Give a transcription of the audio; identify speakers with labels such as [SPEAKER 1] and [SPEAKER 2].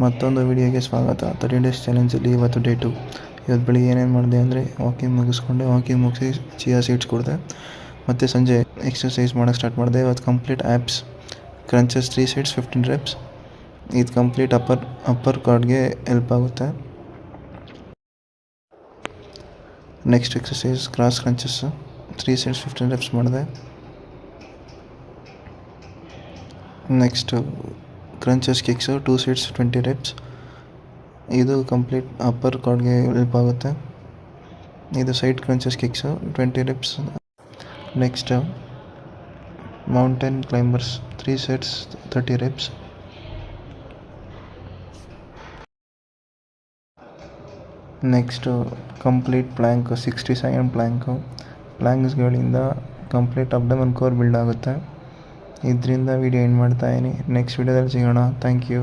[SPEAKER 1] ಮತ್ತೊಂದು ವಿಡಿಯೋಗೆ ಸ್ವಾಗತ. 30 ಡೇಸ್ ಚಾಲೆಂಜಲ್ಲಿ ಇವತ್ತು ಡೇ 2. ಇವತ್ತು ಬೆಳಿಗ್ಗೆ ಏನೇನು ಮಾಡಿದೆ ಅಂದರೆ ವಾಕಿಂಗ್ ಮುಗಿಸಿ ಚಿಯಾ ಸೀಡ್ಸ್ ಕೊಡಿದೆ. ಮತ್ತು ಸಂಜೆ ಎಕ್ಸಸೈಸ್ ಮಾಡೋಕ್ಕೆ ಸ್ಟಾರ್ಟ್ ಮಾಡಿದೆ. ಇವತ್ತು complete abs crunches 3 sets 15 reps. ಇದು ಕಂಪ್ಲೀಟ್ ಅಪ್ಪರ್ ಕಾರ್ಡ್ಗೆ ಹೆಲ್ಪ್ ಆಗುತ್ತೆ. Next exercise cross crunches 3 sets 15 reps ಮಾಡಿದೆ. Next crunches kicks 2 sets 20 reps. ಇದು ಕಂಪ್ಲೀಟ್ ಅಪ್ಪರ್ ಕಾರ್ಡ್ಗೆ ಹೆಲ್ಪ್ ಆಗುತ್ತೆ. ಇದು side crunches kicks 20 reps. Next mountain climbers 3 sets 30 reps. Next complete plank 60 second ಪ್ಲ್ಯಾಂಕ್ಸ್ಗಳಿಂದ complete abdomen core build ಆಗುತ್ತೆ. ಇದರಿಂದ video end ಮಾಡ್ತಾಯಿದ್ದೀನಿ. Next ವಿಡಿಯೋದಲ್ಲಿ ಸಿಗೋಣ. Thank you.